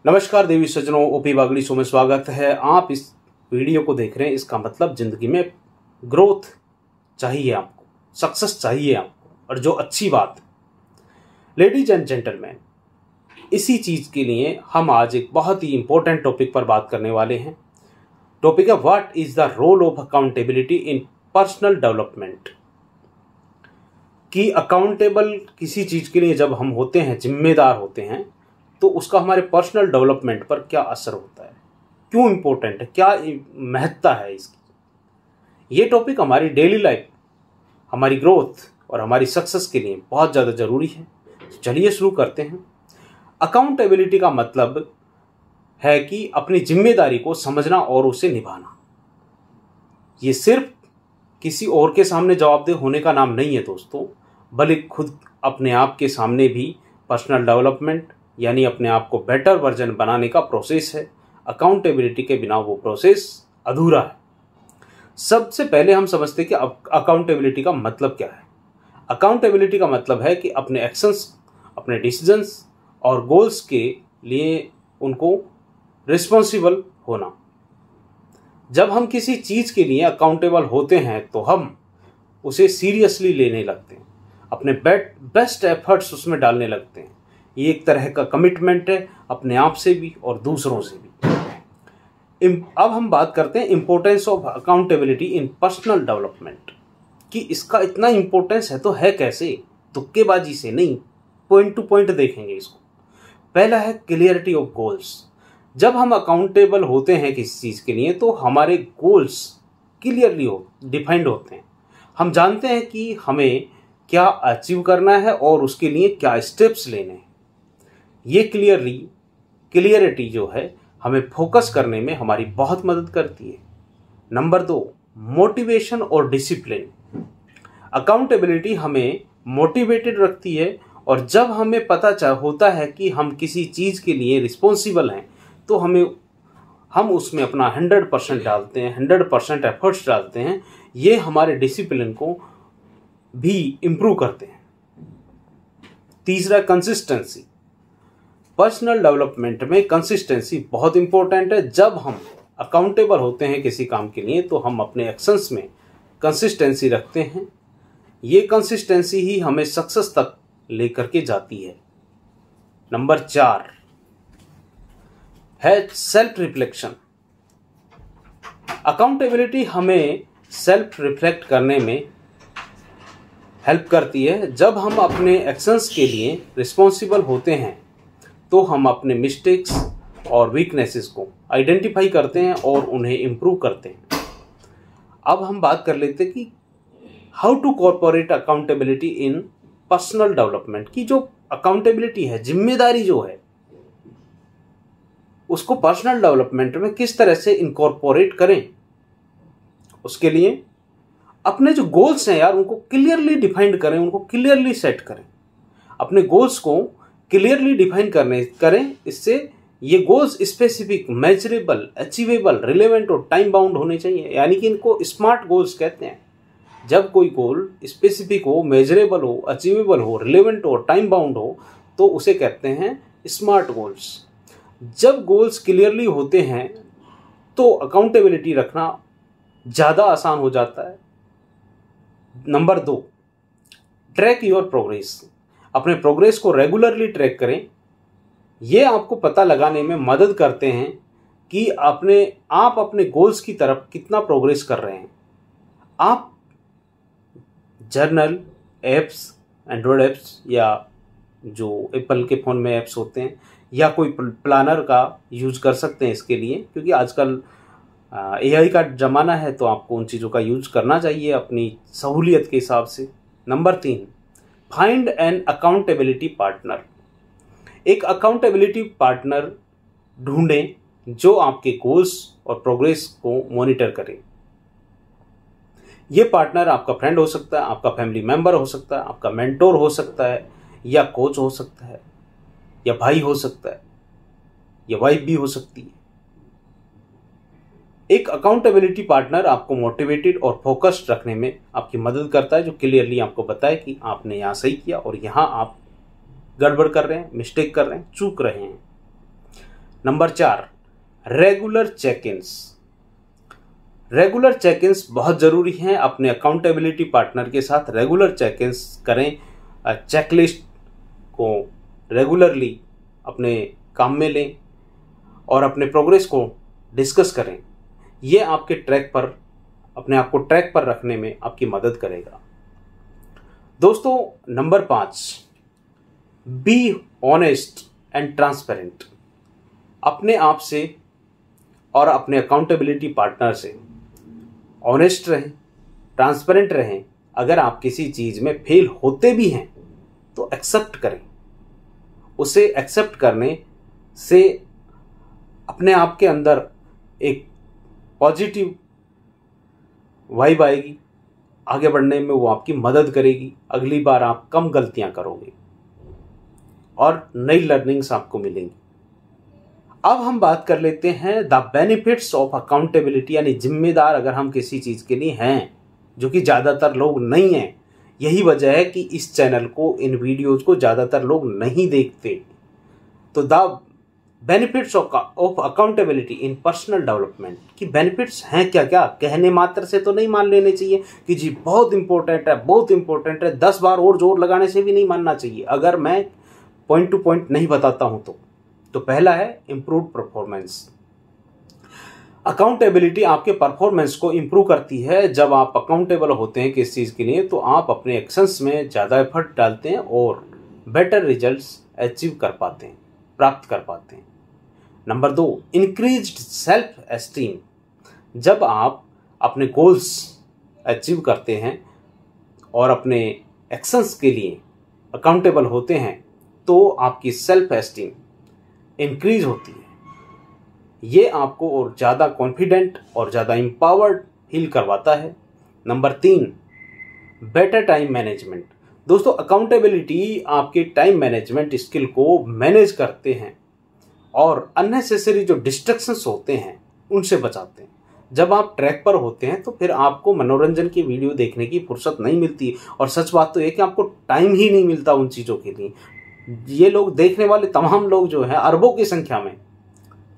नमस्कार देवी सज्जनों, OP Bagri show में स्वागत है। आप इस वीडियो को देख रहे हैं, इसका मतलब जिंदगी में ग्रोथ चाहिए आपको, सक्सेस चाहिए आपको, और जो अच्छी बात है। लेडीज एंड जेंटलमैन, इसी चीज़ के लिए हम आज एक बहुत ही इंपॉर्टेंट टॉपिक पर बात करने वाले हैं। टॉपिक है what is the role of accountability in personal development. कि अकाउंटेबल किसी चीज़ के लिए जब हम होते हैं, जिम्मेदार होते हैं, तो उसका हमारे पर्सनल डेवलपमेंट पर क्या असर होता है, क्यों इम्पोर्टेंट है, क्या महत्ता है इसकी। ये टॉपिक हमारी डेली लाइफ, हमारी ग्रोथ और हमारी सक्सेस के लिए बहुत ज़्यादा ज़रूरी है। चलिए शुरू करते हैं। अकाउंटेबिलिटी का मतलब है कि अपनी जिम्मेदारी को समझना और उसे निभाना। ये सिर्फ किसी और के सामने जवाबदेह होने का नाम नहीं है दोस्तों, बल्कि खुद अपने आप के सामने भी पर्सनल डेवलपमेंट यानी अपने आप को बेटर वर्जन बनाने का प्रोसेस है। अकाउंटेबिलिटी के बिना वो प्रोसेस अधूरा है। सबसे पहले हम समझते हैं कि अकाउंटेबिलिटी का मतलब क्या है। अकाउंटेबिलिटी का मतलब है कि अपने एक्शंस, अपने डिसीजंस और गोल्स के लिए उनको रिस्पॉन्सिबल होना। जब हम किसी चीज़ के लिए अकाउंटेबल होते हैं तो हम उसे सीरियसली लेने लगते हैं, अपने बेस्ट एफर्ट्स उसमें डालने लगते हैं। ये एक तरह का कमिटमेंट है, अपने आप से भी और दूसरों से भी। अब हम बात करते हैं importance of accountability in personal development, कि इसका इतना इम्पोर्टेंस है तो है कैसे, तुक्केबाजी से नहीं, पॉइंट टू पॉइंट देखेंगे इसको। पहला है क्लियरिटी ऑफ गोल्स। जब हम अकाउंटेबल होते हैं किसी चीज़ के लिए तो हमारे गोल्स क्लियरली डिफाइंड होते हैं। हम जानते हैं कि हमें क्या अचीव करना है और उसके लिए क्या स्टेप्स लेने हैं। ये क्लियरिटी जो है हमें फोकस करने में हमारी बहुत मदद करती है। नंबर 2, मोटिवेशन और डिसिप्लिन। अकाउंटेबिलिटी हमें मोटिवेटेड रखती है, और जब हमें पता होता है कि हम किसी चीज़ के लिए रिस्पॉन्सिबल हैं तो हम उसमें अपना 100% डालते हैं, 100% एफर्ट्स डालते हैं। ये हमारे डिसिप्लिन को भी इम्प्रूव करते हैं। तीसरा, कंसिस्टेंसी। पर्सनल डेवलपमेंट में कंसिस्टेंसी बहुत इंपॉर्टेंट है। जब हम अकाउंटेबल होते हैं किसी काम के लिए तो हम अपने एक्शंस में कंसिस्टेंसी रखते हैं। ये कंसिस्टेंसी ही हमें सक्सेस तक लेकर के जाती है। नंबर 4 है सेल्फ रिफ्लेक्शन। अकाउंटेबिलिटी हमें सेल्फ रिफ्लेक्ट करने में हेल्प करती है। जब हम अपने एक्शंस के लिए रिस्पॉन्सिबल होते हैं तो हम अपने मिस्टेक्स और वीकनेसेस को आइडेंटिफाई करते हैं और उन्हें इम्प्रूव करते हैं। अब हम बात कर लेते हैं कि how to corporate accountability in personal development. की जो अकाउंटेबिलिटी है, जिम्मेदारी जो है, उसको पर्सनल डेवलपमेंट में किस तरह से इनकॉर्पोरेट करें। उसके लिए अपने जो गोल्स हैं यार, उनको क्लियरली डिफाइंड करें, उनको क्लियरली सेट करें। अपने गोल्स को क्लियरली डिफाइन करें। इससे ये goals specific, measurable, achievable, relevant और टाइम बाउंड होने चाहिए। यानी कि इनको स्मार्ट गोल्स कहते हैं। जब कोई गोल स्पेसिफिक हो, मेजरेबल हो, अचीवेबल हो, रिलेवेंट हो, टाइम बाउंड हो, तो उसे कहते हैं स्मार्ट गोल्स। जब गोल्स क्लियरली होते हैं तो अकाउंटेबिलिटी रखना ज़्यादा आसान हो जाता है। Number 2, track your progress. अपने प्रोग्रेस को रेगुलरली ट्रैक करें। ये आपको पता लगाने में मदद करते हैं कि आप अपने गोल्स की तरफ कितना प्रोग्रेस कर रहे हैं। आप जर्नल एप्स, एंड्रॉयड एप्स या जो एप्पल के फ़ोन में ऐप्स होते हैं, या कोई प्लानर का यूज कर सकते हैं इसके लिए, क्योंकि आजकल AI का ज़माना है, तो आपको उन चीज़ों का यूज करना चाहिए अपनी सहूलियत के हिसाब से। Number 3, find an accountability partner. एक अकाउंटेबिलिटी पार्टनर ढूंढें जो आपके गोल्स और प्रोग्रेस को मॉनिटर करे। ये पार्टनर आपका फ्रेंड हो सकता है, आपका फैमिली मेंबर हो सकता है, आपका मेंटोर हो सकता है, या कोच हो सकता है, या भाई हो सकता है, या वाइफ भी हो सकती है। एक अकाउंटेबिलिटी पार्टनर आपको मोटिवेटेड और फोकस्ड रखने में आपकी मदद करता है, जो क्लियरली आपको बताए कि आपने यहाँ सही किया और यहाँ आप गड़बड़ कर रहे हैं, मिस्टेक कर रहे हैं, चूक रहे हैं। Number 4, regular check ins. Regular check ins बहुत ज़रूरी हैं। अपने अकाउंटेबिलिटी पार्टनर के साथ रेगुलर चेक इन्स करें। चेकलिस्ट को रेगुलरली अपने काम में लें और अपने प्रोग्रेस को डिस्कस करें। ये आपके ट्रैक पर, अपने आप को ट्रैक पर रखने में आपकी मदद करेगा। दोस्तों, number 5, be honest and transparent. अपने आप से और अपने अकाउंटेबिलिटी पार्टनर से ऑनेस्ट रहें, ट्रांसपेरेंट रहें। अगर आप किसी चीज़ में फेल होते भी हैं तो एक्सेप्ट करें। उसे एक्सेप्ट करने से अपने आप के अंदर एक पॉजिटिव वाइब आएगी। आगे बढ़ने में वो आपकी मदद करेगी। अगली बार आप कम गलतियां करोगे और नई लर्निंग्स आपको मिलेंगी। अब हम बात कर लेते हैं द बेनिफिट्स ऑफ अकाउंटेबिलिटी, यानी जिम्मेदार अगर हम किसी चीज़ के लिए हैं, जो कि ज़्यादातर लोग नहीं हैं। यही वजह है कि इस चैनल को, इन वीडियोज़ को ज़्यादातर लोग नहीं देखते। तो the benefits of accountability in personal development key benefits हैं क्या क्या, कहने मात्र से तो नहीं मान लेने चाहिए कि जी बहुत इंपॉर्टेंट है, बहुत इंपॉर्टेंट है। 10 बार और जोर लगाने से भी नहीं मानना चाहिए अगर मैं पॉइंट टू पॉइंट नहीं बताता हूं तो पहला है इम्प्रूव परफॉर्मेंस। अकाउंटेबिलिटी आपके परफॉर्मेंस को इम्प्रूव करती है। जब आप अकाउंटेबल होते हैं किस चीज़ के लिए, तो आप अपने एक्शंस में ज़्यादा एफर्ट डालते हैं और बेटर रिजल्ट्स अचीव कर पाते हैं, प्राप्त कर पाते हैं। Number 2, increased self esteem. जब आप अपने गोल्स अचीव करते हैं और अपने एक्शंस के लिए अकाउंटेबल होते हैं तो आपकी सेल्फ एस्टीम इंक्रीज होती है। ये आपको और ज़्यादा कॉन्फिडेंट और ज़्यादा एम्पावर्ड फील करवाता है। Number 3, better time management. दोस्तों, अकाउंटेबिलिटी आपके टाइम मैनेजमेंट स्किल को मैनेज करते हैं और अननेसेसरी जो डिस्ट्रैक्शंस होते हैं उनसे बचाते हैं। जब आप ट्रैक पर होते हैं तो फिर आपको मनोरंजन की वीडियो देखने की फुर्सत नहीं मिलती, और सच बात तो ये कि आपको टाइम ही नहीं मिलता उन चीज़ों के लिए। ये लोग, देखने वाले तमाम लोग जो हैं, अरबों की संख्या में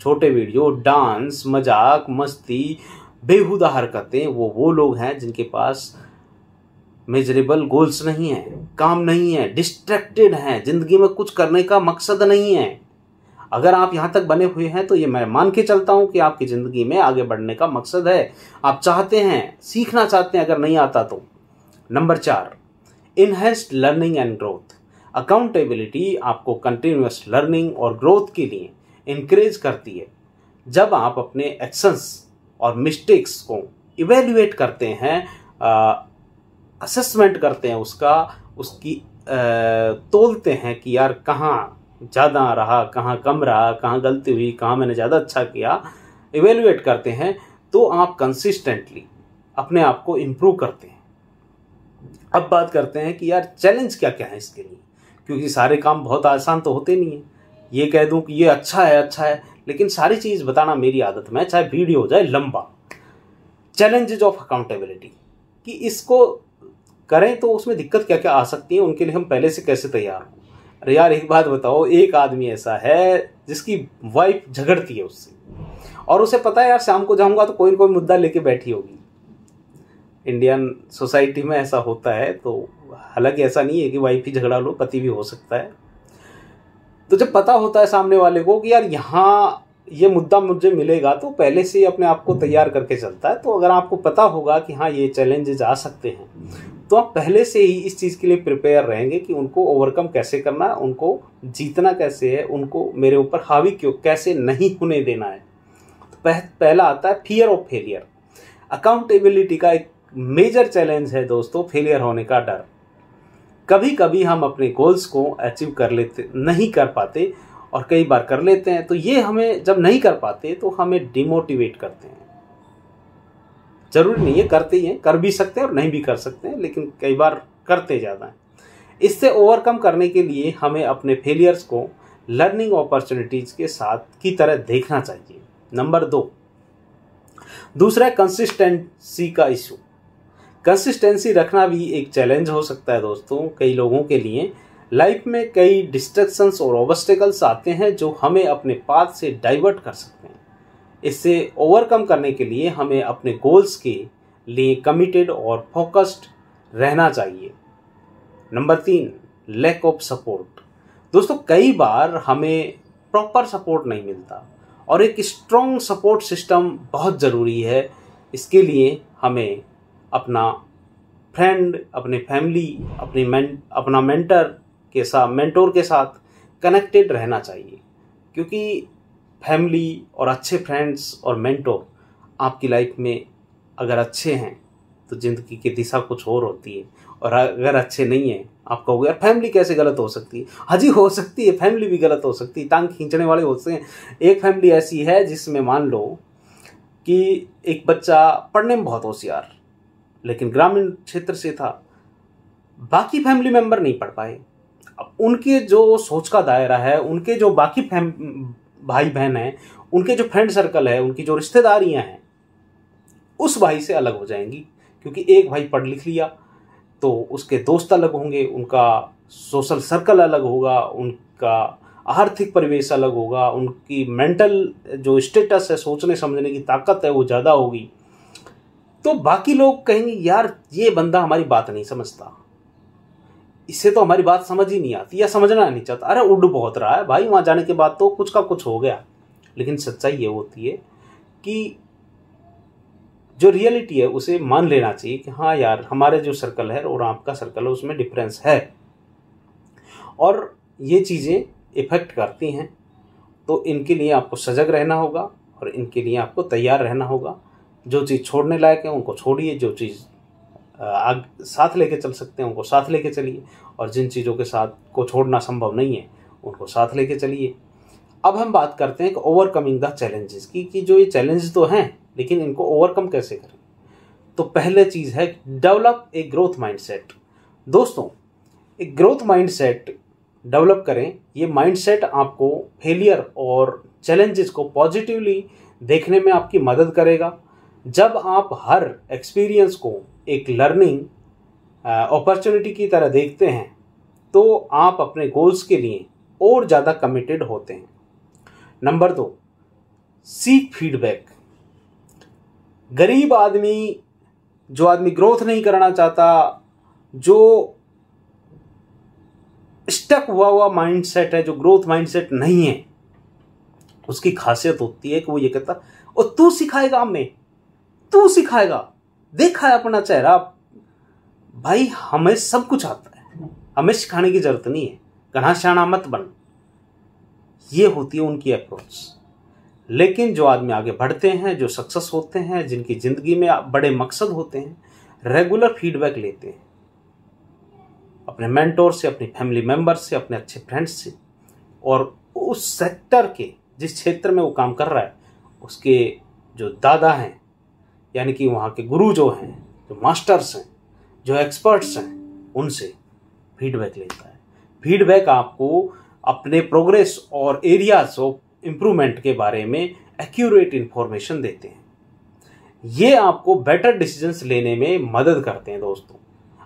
छोटे वीडियो, डांस, मजाक, मस्ती, बेहुदा हरकतें, वो लोग हैं जिनके पास मेजरेबल गोल्स नहीं है, काम नहीं है, डिस्ट्रैक्टेड हैं, जिंदगी में कुछ करने का मकसद नहीं है। अगर आप यहाँ तक बने हुए हैं तो ये मैं मान के चलता हूँ कि आपकी ज़िंदगी में आगे बढ़ने का मकसद है, आप चाहते हैं, सीखना चाहते हैं अगर नहीं आता तो। Number 4, enhanced learning and growth. Accountability आपको कंटिन्यूअस लर्निंग और ग्रोथ के लिए इनकरेज करती है। जब आप अपने एक्शंस और मिस्टेक्स को इवेल्युएट करते हैं, असेसमेंट करते हैं, उसकी तोलते हैं कि यार कहाँ ज़्यादा रहा, कहाँ कम रहा, कहाँ गलती हुई, कहाँ मैंने ज़्यादा अच्छा किया, इवेल्युएट करते हैं, तो आप कंसिस्टेंटली अपने आप को इम्प्रूव करते हैं। अब बात करते हैं कि यार चैलेंज क्या क्या है इसके लिए, क्योंकि सारे काम बहुत आसान तो होते नहीं हैं। ये कह दूं कि ये अच्छा है, लेकिन सारी चीज़ बताना मेरी आदत में, चाहे वीडियो हो जाए लंबा। चैलेंजेज ऑफ अकाउंटेबिलिटी, कि इसको करें तो उसमें दिक्कत क्या क्या आ सकती है, उनके लिए हम पहले से कैसे तैयार हों। अरे यार, एक बात बताओ, एक आदमी ऐसा है जिसकी वाइफ झगड़ती है उससे, और उसे पता है यार शाम को जाऊंगा तो कोई ना कोई मुद्दा लेके बैठी होगी। इंडियन सोसाइटी में ऐसा होता है। तो हालांकि ऐसा नहीं है कि वाइफ ही झगड़ा लो, पति भी हो सकता है। तो जब पता होता है सामने वाले को कि यार यहाँ ये मुद्दा मुझे मिलेगा, तो पहले से ही अपने आप को तैयार करके चलता है। तो अगर आपको पता होगा कि हाँ ये चैलेंजेस आ सकते हैं, तो आप पहले से ही इस चीज़ के लिए प्रिपेयर रहेंगे कि उनको ओवरकम कैसे करना है, उनको जीतना कैसे है, उनको मेरे ऊपर हावी क्यों कैसे नहीं होने देना है। तो पहला आता है फियर ऑफ फेलियर। अकाउंटेबिलिटी का एक मेजर चैलेंज है दोस्तों, फेलियर होने का डर। कभी कभी हम अपने गोल्स को अचीव नहीं कर पाते, और कई बार कर लेते हैं, तो ये हमें जब नहीं कर पाते तो हमें डिमोटिवेट करते हैं। जरूरी नहीं है करते ही हैं, कर भी सकते हैं और नहीं भी कर सकते हैं, लेकिन कई बार करते ज़्यादा हैं। इससे ओवरकम करने के लिए हमें अपने फेलियर्स को लर्निंग अपॉर्चुनिटीज़ के साथ की तरह देखना चाहिए। नंबर 2, दूसरा कंसिस्टेंसी का इशू। कंसिस्टेंसी रखना भी एक चैलेंज हो सकता है दोस्तों कई लोगों के लिए। लाइफ में कई डिस्ट्रैक्शंस और ऑब्स्टेकल्स आते हैं जो हमें अपने पाथ से डाइवर्ट कर सकते हैं। इससे ओवरकम करने के लिए हमें अपने गोल्स के लिए कमिटेड और फोकस्ड रहना चाहिए। Number 3, lack of support. दोस्तों, कई बार हमें प्रॉपर सपोर्ट नहीं मिलता और एक स्ट्रॉन्ग सपोर्ट सिस्टम बहुत ज़रूरी है। इसके लिए हमें अपना फ्रेंड, अपने फैमिली, अपना मेंटोर के साथ कनेक्टेड रहना चाहिए, क्योंकि फैमिली और अच्छे फ्रेंड्स और मेंटोर आपकी लाइफ में अगर अच्छे हैं तो ज़िंदगी की दिशा कुछ और होती है, और अगर अच्छे नहीं हैं, आप कहोगे यार फैमिली कैसे गलत हो सकती है। हाँ जी, हो सकती है, फैमिली भी गलत हो सकती है, टांग खींचने वाले होते हैं। एक फैमिली ऐसी है जिसमें मान लो कि एक बच्चा पढ़ने में बहुत होशियार लेकिन ग्रामीण क्षेत्र से था, बाकी फैमिली मेंबर नहीं पढ़ पाए। अब उनके जो सोच का दायरा है, उनके जो बाकी भाई बहन हैं, उनके जो फ्रेंड सर्कल है, उनकी जो रिश्तेदारियां हैं, उस भाई से अलग हो जाएंगी, क्योंकि एक भाई पढ़ लिख लिया तो उसके दोस्त अलग होंगे, उनका सोशल सर्कल अलग होगा, उनका आर्थिक परिवेश अलग होगा, उनकी मेंटल जो स्टेटस है, सोचने समझने की ताकत है, वो ज़्यादा होगी। तो बाकी लोग कहेंगे यार ये बंदा हमारी बात नहीं समझता, इससे तो हमारी बात समझ ही नहीं आती या समझना नहीं चाहता, अरे उड़ बहुत रहा है भाई, वहाँ जाने के बाद तो कुछ का कुछ हो गया। लेकिन सच्चाई ये होती है कि जो रियलिटी है उसे मान लेना चाहिए कि हाँ यार, हमारे जो सर्कल है और आपका सर्कल है उसमें डिफरेंस है, और ये चीज़ें इफेक्ट करती हैं। तो इनके लिए आपको सजग रहना होगा और इनके लिए आपको तैयार रहना होगा। जो चीज़ छोड़ने लायक है उनको छोड़िए, जो चीज़ साथ लेके चल सकते हैं उनको साथ लेके चलिए, और जिन चीज़ों के साथ को छोड़ना संभव नहीं है उनको साथ लेके चलिए। अब हम बात करते हैं कि ओवरकमिंग द चैलेंजेस की, कि जो ये चैलेंज तो हैं लेकिन इनको ओवरकम कैसे करें। तो पहले चीज़ है डेवलप ए ग्रोथ माइंडसेट। दोस्तों, एक ग्रोथ माइंडसेट डेवलप करें। ये माइंडसेट आपको फेलियर और चैलेंजेस को पॉजिटिवली देखने में आपकी मदद करेगा। जब आप हर एक्सपीरियंस को एक लर्निंग अपॉर्चुनिटी की तरह देखते हैं तो आप अपने गोल्स के लिए और ज़्यादा कमिटेड होते हैं। Number 2, seek feedback. गरीब आदमी, जो आदमी ग्रोथ नहीं करना चाहता, जो स्टक हुआ माइंडसेट है, जो ग्रोथ माइंडसेट नहीं है, उसकी खासियत होती है कि वो ये कहता और तू सिखाएगा, हमें तू सिखाएगा, देखा है अपना चेहरा। भाई हमें सब कुछ आता है, हमें सिखाने की जरूरत नहीं है, घनाश्याना मत बन। ये होती है उनकी अप्रोच। लेकिन जो आदमी आगे बढ़ते हैं, जो सक्सेस होते हैं, जिनकी जिंदगी में बड़े मकसद होते हैं, रेगुलर फीडबैक लेते हैं अपने मेंटोर से, अपनी फैमिली मेंबर से, अपने अच्छे फ्रेंड्स से, और उस सेक्टर के जिस क्षेत्र में वो काम कर रहा है उसके जो दादा हैं, यानी कि वहाँ के गुरु जो हैं, जो मास्टर्स हैं, जो एक्सपर्ट्स हैं, उनसे फीडबैक लेता है। फीडबैक आपको अपने प्रोग्रेस और एरियाज ऑफ इम्प्रूवमेंट के बारे में एक्यूरेट इन्फॉर्मेशन देते हैं। ये आपको बेटर डिसीजंस लेने में मदद करते हैं। दोस्तों,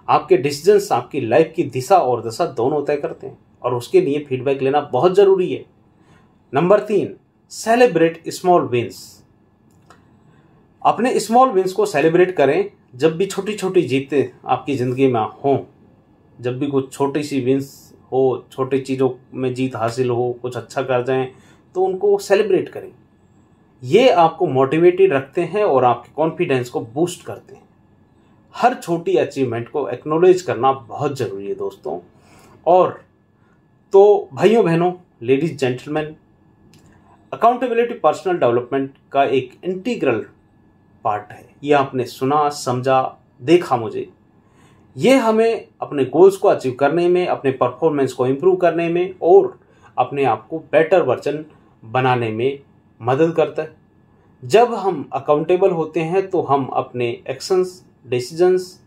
आपके डिसीजंस आपकी लाइफ की दिशा और दशा दोनों तय करते हैं, और उसके लिए फीडबैक लेना बहुत ज़रूरी है। Number 3, celebrate small wins. अपने स्मॉल विंस को सेलिब्रेट करें। जब भी छोटी छोटी जीतें आपकी ज़िंदगी में हों, जब भी कुछ छोटी सी विंस हो, छोटी चीज़ों में जीत हासिल हो, कुछ अच्छा कर जाएं, तो उनको सेलिब्रेट करें। ये आपको मोटिवेटेड रखते हैं और आपके कॉन्फिडेंस को बूस्ट करते हैं। हर छोटी अचीवमेंट को एक्नॉलेज करना बहुत ज़रूरी है दोस्तों। और तो भाइयों बहनों, ladies gentleman, accountability personal development का एक इंटीग्रल पार्ट है। ये आपने सुना, समझा, देखा मुझे। ये हमें अपने गोल्स को अचीव करने में, अपने परफॉर्मेंस को इम्प्रूव करने में और अपने आप को बेटर वर्जन बनाने में मदद करता है। जब हम अकाउंटेबल होते हैं तो हम अपने एक्शंस, डिसीजंस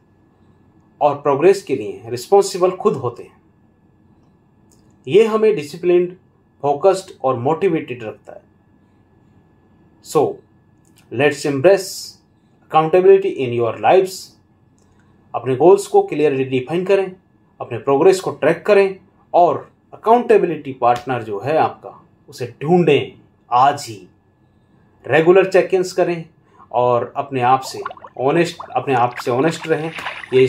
और प्रोग्रेस के लिए रिस्पॉन्सिबल खुद होते हैं। ये हमें डिसिप्लिन्ड, फोकस्ड और मोटिवेटेड रखता है। So let's embrace accountability in your lifes. अपने गोल्स को क्लियरली डिफाइन करें, अपने प्रोग्रेस को ट्रैक करें और अकाउंटेबिलिटी पार्टनर जो है आपका, उसे ढूंढें आज ही। रेगुलर चेक इन्स करें और अपने आप से ऑनेस्ट रहें। ये